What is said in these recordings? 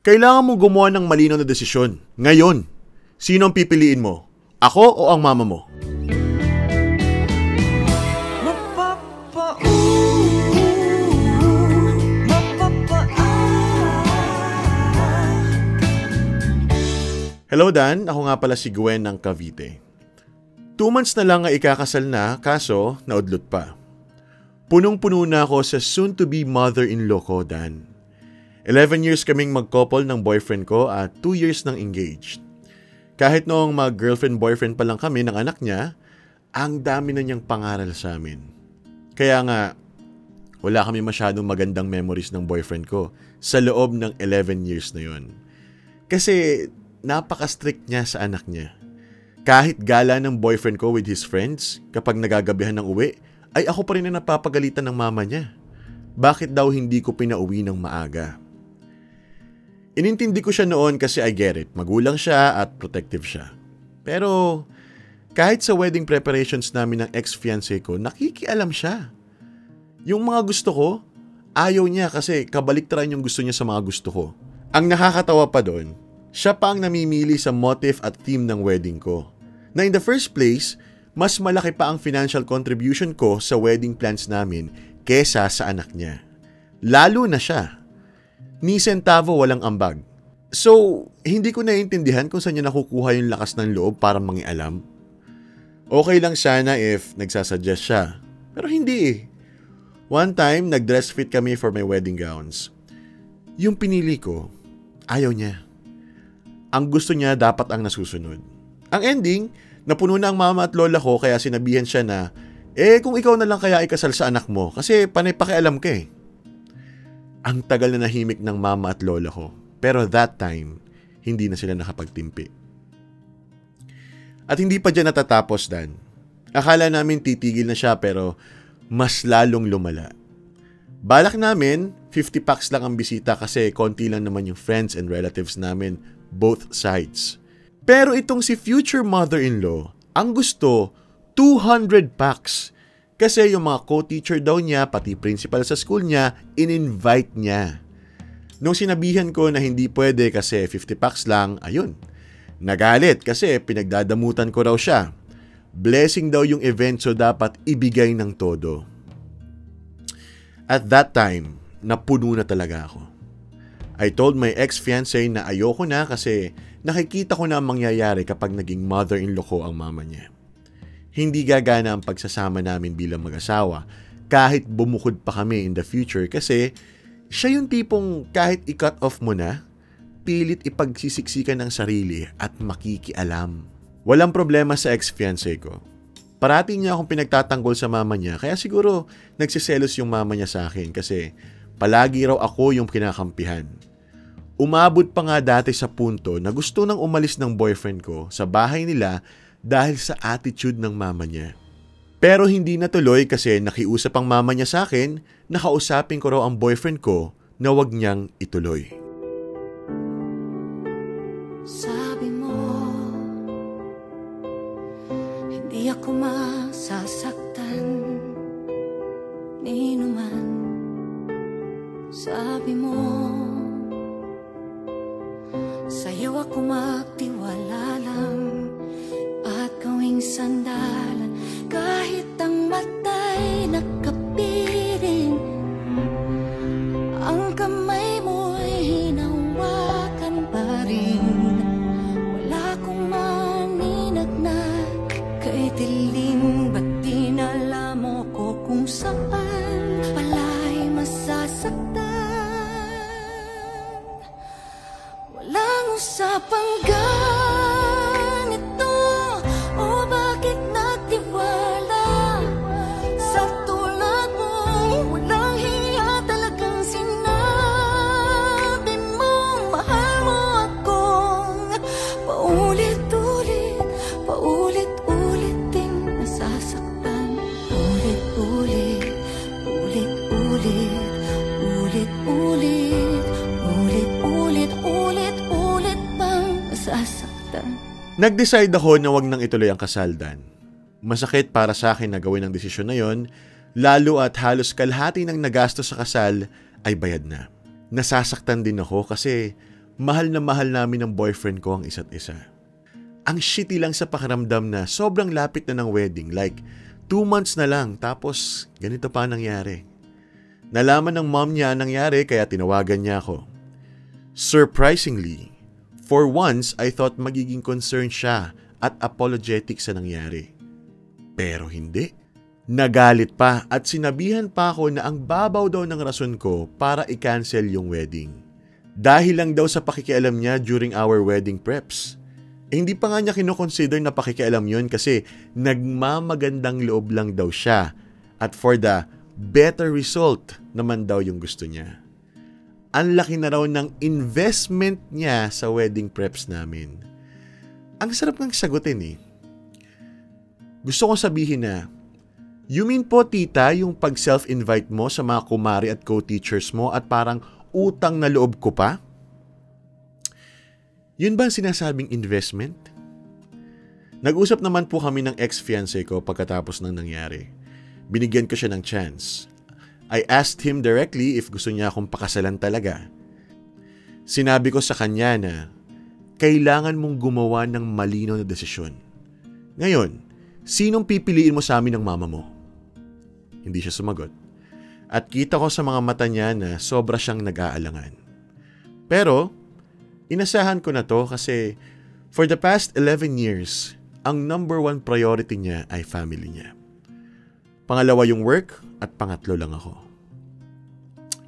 Kailangan mo gumawa ng malinaw na desisyon. Ngayon, sino ang pipiliin mo? Ako o ang mama mo? Hello Dan, ako nga pala si Gwen ng Cavite. 2 months na lang nga ikakasal na, kaso naudlot pa. Punong-puno na ako sa soon-to-be mother-in-law ko, Dan. 11 years kaming mag-couple ng boyfriend ko at 2 years nang engaged. Kahit noong mag-girlfriend-boyfriend pa lang kami ng anak niya, ang dami na niyang pangaral sa amin. Kaya nga, wala kami masyadong magandang memories ng boyfriend ko sa loob ng 11 years na yon. Kasi napaka-strict niya sa anak niya. Kahit gala ng boyfriend ko with his friends, kapag nagagabihan ng uwi, ay ako pa rin ang napapagalitan ng mama niya. Bakit daw hindi ko pinauwi ng maaga? Inintindi ko siya noon kasi I get it. Magulang siya at protective siya. Pero kahit sa wedding preparations namin ng ex-fiancé ko, nakikialam siya. Yung mga gusto ko, ayaw niya kasi kabaliktaran yung gusto niya sa mga gusto ko. Ang nakakatawa pa doon, siya pa ang namimili sa motif at theme ng wedding ko. Na in the first place, mas malaki pa ang financial contribution ko sa wedding plans namin kesa sa anak niya. Lalo na siya. Ni sentavo walang ambag. So, hindi ko naiintindihan kung saan niya nakukuha yung lakas ng loob para mangialam. Okay lang sana if nagsasuggest siya. Pero hindi eh. One time, nag-dress fit kami for my wedding gowns. Yung pinili ko, ayaw niya. Ang gusto niya dapat ang nasusunod. Ang ending, napuno na ang mama at lola ko kaya sinabihan siya na, kung ikaw na lang kaya ikasal sa anak mo kasi panay pakialam ka eh. Ang tagal na nahimik ng mama at lola ko. Pero that time, hindi na sila nakapagtimpi. At hindi pa dyan natatapos, Dan. Akala namin titigil na siya pero mas lalong lumala. Balak namin, 50 packs lang ang bisita kasi konti lang naman yung friends and relatives namin, both sides. Pero itong si future mother-in-law, ang gusto, 200 packs. Kasi yung mga co-teacher daw niya, pati principal sa school niya, in-invite niya. Nung sinabihan ko na hindi pwede kasi 50 packs lang, ayun. Nagalit kasi pinagdadamutan ko raw siya. Blessing daw yung event so dapat ibigay ng todo. At that time, napuno na talaga ako. I told my ex-fiancé na ayoko na kasi nakikita ko na ang mangyayari kapag naging mother-in-law ko ang mama niya. Hindi gagana ang pagsasama namin bilang mag-asawa kahit bumukod pa kami in the future kasi siya yung tipong kahit i-cut off mo na, pilit ipagsisiksikan ng sarili at makikialam. Walang problema sa ex-fiancé ko. Parating niya akong pinagtatanggol sa mama niya kaya siguro nagsiselos yung mama niya sa akin kasi palagi raw ako yung kinakampihan. Umabot pa nga dati sa punto na gusto nang umalis ng boyfriend ko sa bahay nila dahil sa attitude ng mama niya. Pero hindi natuloy kasi nakiusap ang mama niya sa akin na kausapin ko raw ang boyfriend ko na wag niyang ituloy. Sabi mo, hindi ako masasaktan ni numan. Sabi mo, sa'yo ako magtiwala lang at gawing sandalan kahit ang mata'y nakapirin. Ang kamay mo'y hinawakan pa rin. Wala akong maninagnan kay dilim. Ba't dinala mo ko kung saan pala'y masasaktan? Walang usapang ganito. O bakit nagtiwala sa tulad mo? Walang hiya talagang sinabi mo. Mahal mo akong paulit-ulit, paulit-ulit ding nasasaktan. Ulit-ulit, ulit-ulit, ulit-ulit, ulit-ulit, ulit-ulit bang nasasaktan? Nag-decide ako na wag nang ituloy ang kasal, Dan. Masakit para sa akin na gawin ang desisyon na yon, lalo at halos kalahati ng nagastos sa kasal ay bayad na. Nasasaktan din ako kasi Mahal na mahal namin ng boyfriend ko ang isa't isa. Ang shitty lang sa pakiramdam na sobrang lapit na ng wedding, like 2 months na lang tapos ganito pa nangyari. Nalaman ng mom niya nangyari kaya tinawagan niya ako. Surprisingly, for once I thought magiging concerned siya at apologetic sa nangyari. Pero hindi. Nagalit pa at sinabihan pa ako na ang babaw daw ng rason ko para i-cancel yung wedding. Dahil lang daw sa pakikialam niya during our wedding preps. Hindi pa nga niya kinoconsider na pakikialam yun kasi nagmamagandang loob lang daw siya at for the better result naman daw yung gusto niya. Ang laki na raw ng investment niya sa wedding preps namin. Ang sarap ng sagutin eh. Gusto kong sabihin na, you mean po tita yung pag-self-invite mo sa mga kumari at co-teachers mo at parang utang na loob ko pa? Yun ba ang sinasabing investment? Nag-usap naman po kami ng ex-fiancé ko pagkatapos ng nangyari. Binigyan ko siya ng chance. I asked him directly if gusto niya akong pakasalan talaga. Sinabi ko sa kanya na kailangan mong gumawa ng malinaw na desisyon. Ngayon, sinong pipiliin mo sa amin ng mama mo? Hindi siya sumagot. At kita ko sa mga mata niya na sobra siyang nag-aalangan. Pero, inasahan ko na to kasi for the past 11 years, ang number 1 priority niya ay family niya. Pangalawa yung work at pangatlo lang ako.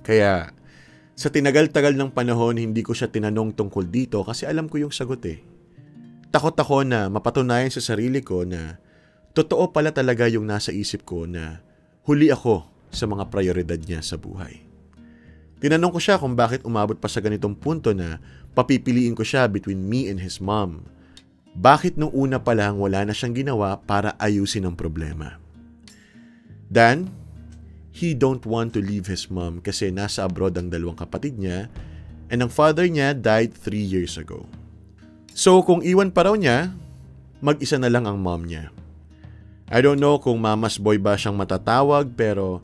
Kaya, sa tinagal-tagal ng panahon, hindi ko siya tinanong tungkol dito kasi alam ko yung sagot eh. Takot ako na mapatunayan sa sarili ko na totoo pala talaga yung nasa isip ko na huli ako sa mga prioridad niya sa buhay. Tinanong ko siya kung bakit umabot pa sa ganitong punto na papipiliin ko siya between me and his mom. Bakit nung una pa lang wala na siyang ginawa para ayusin ang problema? Dan, he don't want to leave his mom kasi nasa abroad ang dalawang kapatid niya and ang father niya died 3 years ago. So kung iwan pa raw niya, mag-isa na lang ang mom niya. I don't know kung mama's boy ba siyang matatawag pero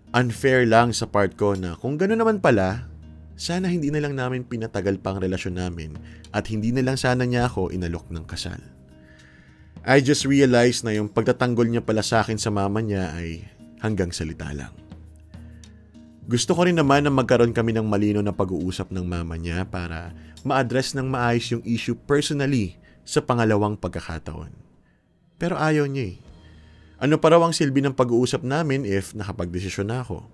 unfair lang sa part ko na kung gano'n naman pala, sana hindi na lang namin pinatagal pa ang relasyon namin at hindi na lang sana niya ako inalok ng kasal. I just realized na yung pagtatanggol niya pala sa akin sa mama niya ay hanggang salita lang. Gusto ko rin naman na magkaroon kami ng malino na pag-uusap ng mama niya para ma-address ng maayos yung issue personally sa pangalawang pagkakataon. Pero ayaw niya eh. Ano pa raw ang silbi ng pag-uusap namin if nakapagdesisyon na ako?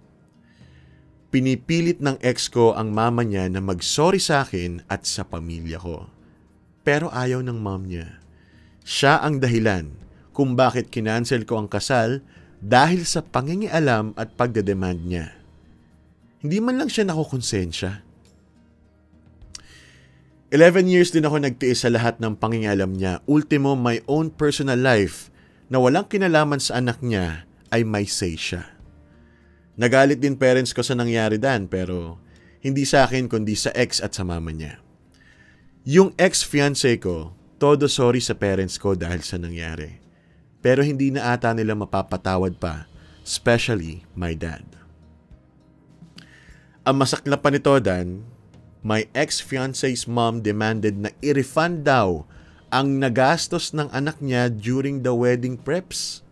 Pinipilit ng ex ko ang mama niya na mag-sorry sa akin at sa pamilya ko. Pero ayaw ng mom niya. Siya ang dahilan kung bakit kinancel ko ang kasal dahil sa pangingialam at pagdedemand niya. Hindi man lang siya nakukonsensya. 11 years din ako nagtiis sa lahat ng pangingialam niya. Ultimo, my own personal life na walang kinalaman sa anak niya ay may say siya. Nagalit din parents ko sa nangyari dan pero hindi sa akin kundi sa ex at sa mama niya. Yung ex-fiancé ko, todo sorry sa parents ko dahil sa nangyari. Pero hindi na ata nila mapapatawad pa, especially my dad. Ang masakla pa nito dan, my ex-fiancé's mom demanded na i-refund daw ang nagastos ng anak niya during the wedding preps.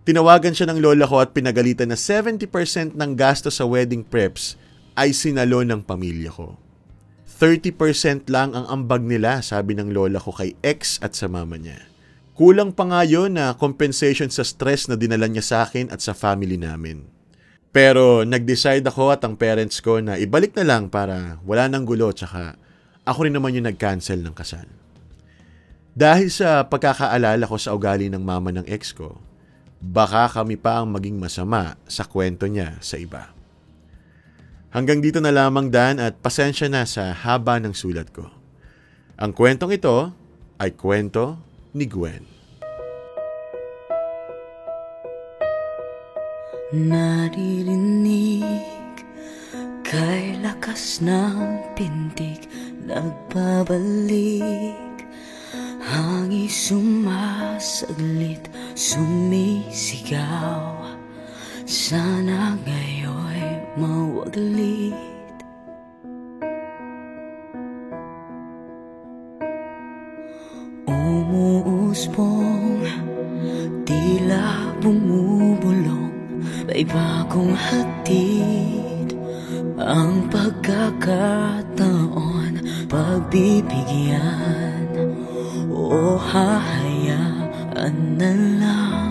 Tinawagan siya ng lola ko at pinagalitan na 70% ng gastos sa wedding preps ay sinalo ng pamilya ko. 30% lang ang ambag nila, sabi ng lola ko kay ex at sa mama niya. Kulang pa nga yun na compensation sa stress na dinala niya sa akin at sa family namin. Pero nag-decide ako at ang parents ko na ibalik na lang para wala nang gulo tsaka ako rin naman yung nag-cancel ng kasal. Dahil sa pagkakaalala ko sa ugali ng mama ng ex ko, baka kami pa ang maging masama sa kwento niya sa iba. Hanggang dito na lamang Dan at pasensya na sa haba ng sulat ko. Ang kwentong ito ay kwento ni Gwen. Naririnig kay lakas ng pintig nagbabalik. Hangi sumasaglit, sumisigaw. Sana ngayon'y mawaglit. umuusbong, tila bumubulong, may bagong hatid ang pagkakataon, pagbibigyan o hahayaan na lang.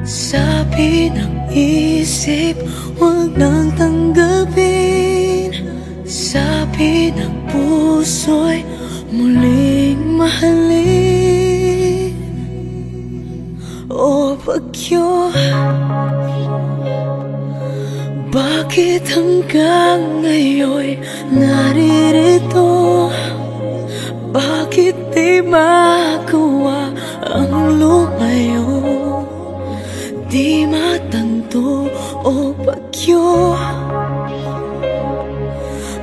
Sabi ng isip, huwag nang tanggapin. Sabi ng puso'y muling mahalin. O bagyo, bakit hanggang ngayon'y naririto? Bakit di magawa ang lumayo? Di matanto o bagyo,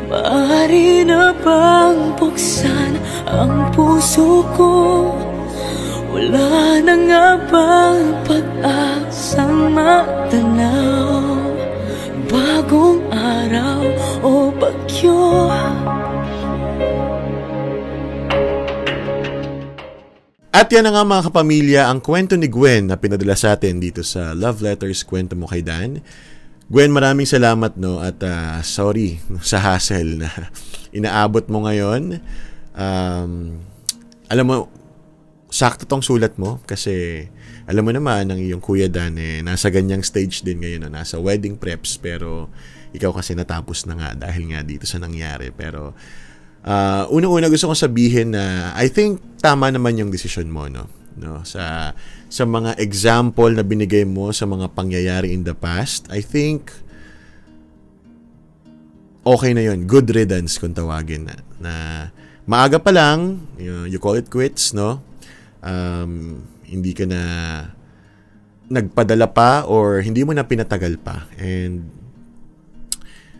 maaari na bang buksan ang puso ko? Wala na nga bang pag-asang matanaw? Bagong araw o bagyo? At yan na nga mga kapamilya, ang kwento ni Gwen na pinadala sa atin dito sa Love Letters, Kwento Mo Kay Dan. Gwen, maraming salamat, no, at sorry sa hassle na inaabot mo ngayon. Alam mo, sakto tong sulat mo kasi alam mo naman ang iyong Kuya Dan nasa ganyang stage din ngayon, no, nasa wedding preps, pero ikaw kasi natapos na nga dahil nga dito sa nangyari. Pero una-una gusto kong sabihin na I think tama naman yung desisyon mo, no sa mga example na binigay mo sa mga pangyayari in the past. I think okay na yun, good riddance kung tawagin na maaga pa lang, you call it quits, no. Hindi ka na nagpadala pa or hindi mo na pinatagal pa, and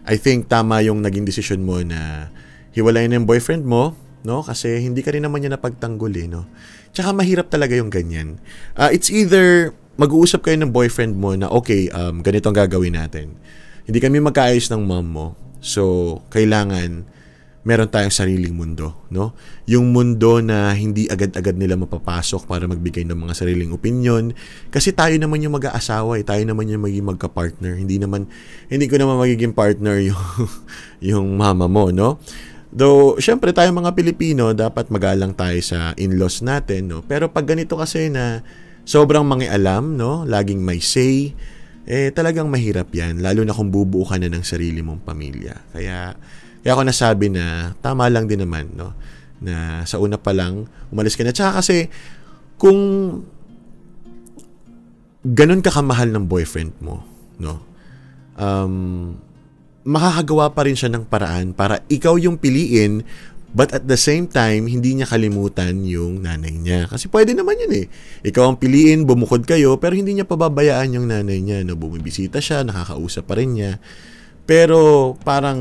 I think tama yung naging desisyon mo na hiwalayin yung boyfriend mo, no? Kasi hindi ka rin naman niya napagtanggol, no? Tsaka mahirap talaga yung ganyan. It's either mag-uusap kayo ng boyfriend mo na, okay, ganito ang gagawin natin. Hindi kami magkaayos ng mom mo. So, kailangan meron tayong sariling mundo, no? Yung mundo na hindi agad-agad nila mapapasok para magbigay ng mga sariling opinion. Kasi tayo naman yung mag-aasawa, tayo naman yung magiging magka-partner. Hindi ko naman magiging partner yung mama mo, no? Though, syempre tayo mga Pilipino, dapat magalang tayo sa in-laws natin, no? Pero pag ganito kasi na sobrang mangialam, no? Laging may say, talagang mahirap yan. Lalo na kung bubuo ka na ng sarili mong pamilya. Kaya ako nasabi na tama lang din naman, no? Na sa una pa lang, umalis ka na. Tsaka kasi, kung ganun ka kamahal ng boyfriend mo, no? Makakagawa pa rin siya ng paraan para ikaw yung piliin, but at the same time, hindi niya kalimutan yung nanay niya. Kasi pwede naman yun Ikaw ang piliin, bumukod kayo, pero hindi niya pababayaan yung nanay niya. No? Bumibisita siya, nakakausap pa rin niya. Pero parang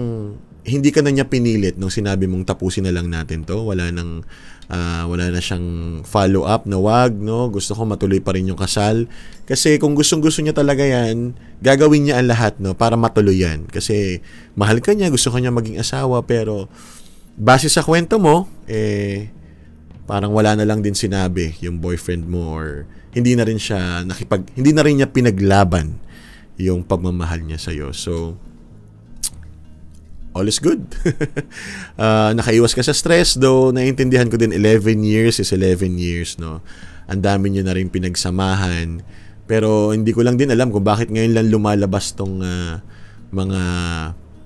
hindi ka na niya pinilit nung sinabi mong tapusin na lang natin to. Wala na siyang follow-up na wag, no? Gusto ko matuloy pa rin yung kasal. Kasi kung gustong-gusto niya talaga yan, gagawin niya ang lahat, no? Para matuloy yan. Kasi mahal ka niya, gusto ka niya maging asawa, pero base sa kwento mo, parang wala na lang din sinabi yung boyfriend mo, or hindi na rin niya pinaglaban yung pagmamahal niya sa'yo. So, all is good. Nakaiwas ka sa stress, though naiintindihan ko din 11 years is 11 years, no? Ang dami niyo na rin pinagsamahan. Pero hindi ko lang din alam kung bakit ngayon lang lumalabas tong mga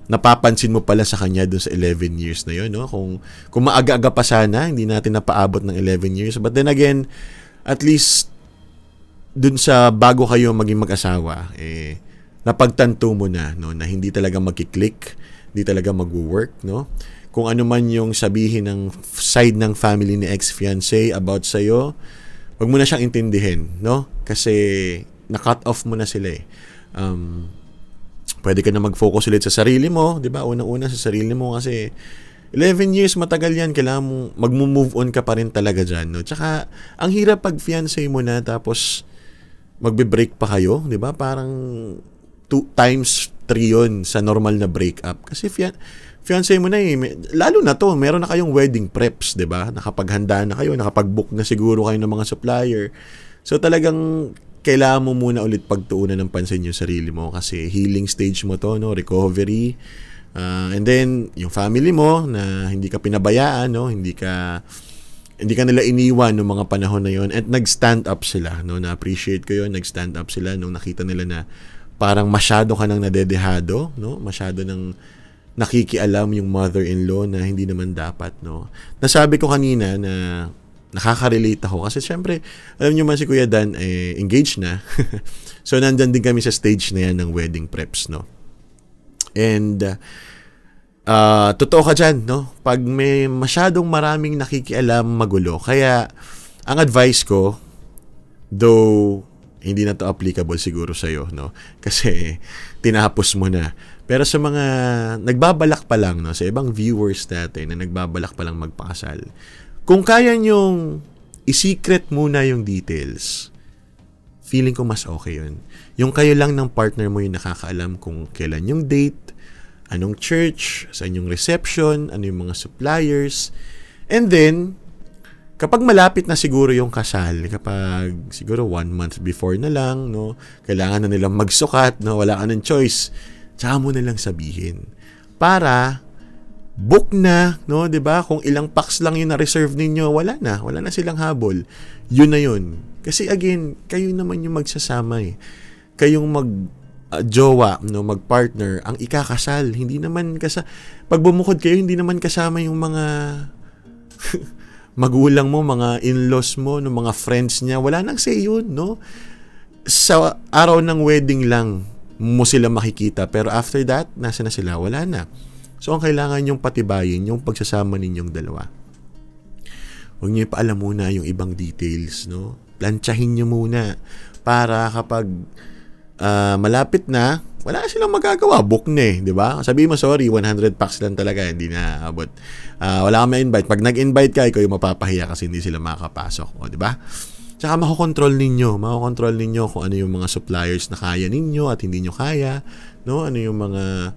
napapansin mo pala sa kanya dun sa 11 years na yun, no? Kung maaga-aga pa sana, hindi natin napaabot ng 11 years. But then again, at least dun sa bago kayo maging mag-asawa, napagtanto mo na, no, na hindi talaga magkiklik, hindi talaga mag-work, no? Kung ano man yung sabihin ng side ng family ni ex-fiancé about sa'yo, wag mo na siyang intindihin, no? Kasi na-cut off mo na sila Pwede ka na mag-focus ulit sa sarili mo, di ba? Unang-una sa sarili mo, kasi 11 years matagal yan, kailangan mo mag-move on ka pa rin talaga dyan, no? Tsaka ang hirap pag fiancé mo na tapos magbe-break pa kayo, di ba? Parang times 3 yun sa normal na breakup. Kasi fiancé mo na eh. Lalo na to, meron na kayong wedding preps, 'di ba? Nakapaghanda na kayo, nakapag-book na siguro kayo ng mga supplier. So talagang kailangan mo muna ulit pagtuunan ng pansin yung sarili mo kasi healing stage mo to, no, recovery. And then yung family mo na hindi ka pinabayaan, no, hindi ka nila iniwan ng mga panahon na yon, at nag-stand up sila, no, na-appreciate ko yun, nag-stand up sila nung nakita nila na parang masyado ka nang nadedehado, no, masyado nang nakikialam yung mother-in-law na hindi naman dapat, no. Nasabi ko kanina na nakaka-relate ako kasi syempre, alam niyo man si Kuya Dan, engaged na. So, nandyan din kami sa stage na yan ng wedding preps, no. And, totoo ka dyan, no. Pag may masyadong maraming nakikialam, magulo. Kaya, ang advice ko, though, hindi na to applicable siguro sa'yo, no. Kasi, tinapos mo na. Pero sa mga nagbabalak pa lang, no, sa ibang viewers natin na nagbabalak pa lang magpakasal, kung kaya nyong i-secret muna yung details, feeling ko mas okay yun. Yung kayo lang ng partner mo yung nakakaalam kung kailan yung date, anong church, saan yung reception, ano yung mga suppliers. And then, kapag malapit na siguro yung kasal, kapag siguro 1 month before na lang, no, kailangan na nilang magsukat, no, wala ka ng choice, tsaka mo na lang sabihin. Para book na, no, 'di ba? Kung ilang packs lang 'yung na-reserve ninyo, wala na silang habol. 'Yun na 'yun. Kasi again, kayo naman 'yung magsasama eh. Kayong jowa, no, mag-partner ang ikakasal. Hindi naman pag bumukod kayo, hindi naman kasama 'yung mga magulang mo, mga in-laws mo, no, mga friends niya. Wala nang say 'yun, no? Sa araw ng wedding lang mo sila makikita, pero after that, nasa na sila? Wala na. So, ang kailangan nyong patibayin, yung pagsasama ninyong dalawa. Huwag nyo ipaalam muna yung ibang details, no? Plantsahin nyo muna para kapag malapit na, wala silang magagawa. Book na eh, di ba? Sabihin mo, sorry, 100 packs lang talaga, hindi na abot. Wala kang ma-invite. Pag nag-invite ka, ikaw yung mapapahiya kasi hindi sila makakapasok. O, di ba? Tsaka makokontrol ninyo kung ano yung mga suppliers na kaya ninyo at hindi nyo kaya, no? Ano yung mga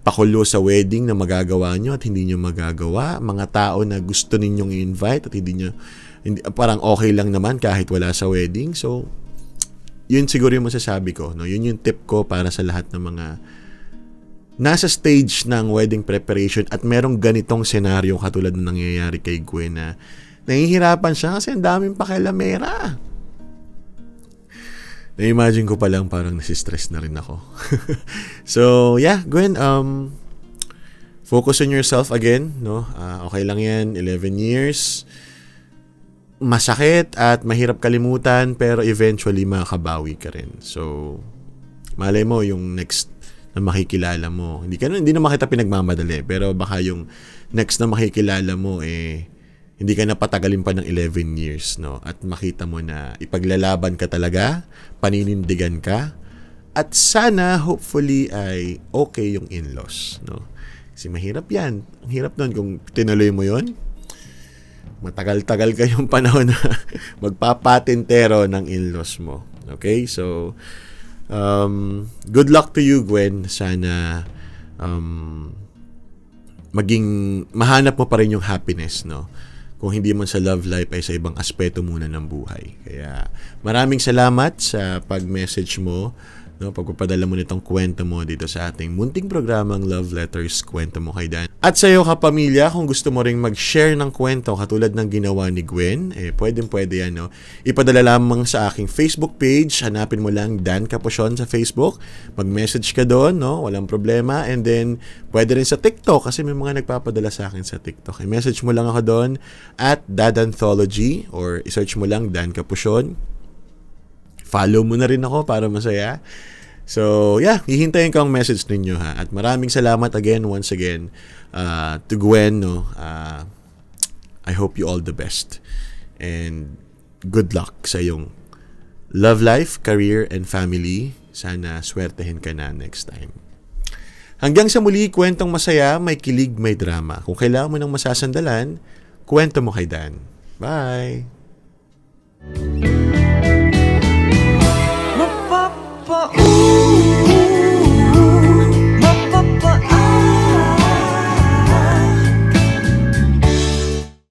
pakulo sa wedding na magagawa nyo at hindi nyo magagawa, mga tao na gusto ninyong i-invite at hindi, parang okay lang naman kahit wala sa wedding. So, yun siguro yung masasabi ko, no? Yun yung tip ko para sa lahat ng mga nasa stage ng wedding preparation at merong ganitong senaryo katulad ng nangyayari kay Gwen na nahihirapan siya kasi ang daming pakialamera. Na-imagine ko pa lang parang nasistress na rin ako. So, yeah, Gwen, focus on yourself again, no? Okay lang yan, 11 years. Masakit at mahirap kalimutan, pero eventually makakabawi ka rin. So, malay mo yung next na makikilala mo. Hindi naman kita pinagmamadali, pero baka yung next na makikilala mo, hindi ka napatagalin pa ng 11 years, no? At makita mo na ipaglalaban ka talaga, paninindigan ka, at sana, hopefully, ay okay yung in-laws, no? Kasi mahirap yan. Ang hirap nun kung tinuloy mo yon. Matagal-tagal kayong panahon na magpapatintero ng in-laws mo. Okay? So, good luck to you, Gwen. Sana, mahanap mo pa rin yung happiness, no? Kung hindi man sa love life ay sa ibang aspeto muna ng buhay. Kaya maraming salamat sa pag-message mo, no, pagpapadala mo nitong kwento mo dito sa ating munting programang Love Letters, Kwento Mo Kay Dan. At sa iyo kapamilya, kung gusto mo ring mag-share ng kwento katulad ng ginawa ni Gwen, pwede yan, no? Ipadala lamang sa aking Facebook page, hanapin mo lang Dan Capucion sa Facebook, mag-message ka doon, no? Walang problema. And then pwede rin sa TikTok kasi may mga nagpapadala sa akin sa TikTok. I-message mo lang ako doon at Dadanthology or i-search mo lang Dan Capucion. Follow mo na rin ako para masaya. So, yeah, hihintayin ko ang message ninyo, ha. At maraming salamat once again, to Gwen, no. I hope you all the best. And good luck sa iyong love life, career, and family. Sana swertehin ka na next time. Hanggang sa muli, kwentong masaya, may kilig, may drama. Kung kailangan mo ng masasandalan, kwento mo kay Dan. Bye! Ooh.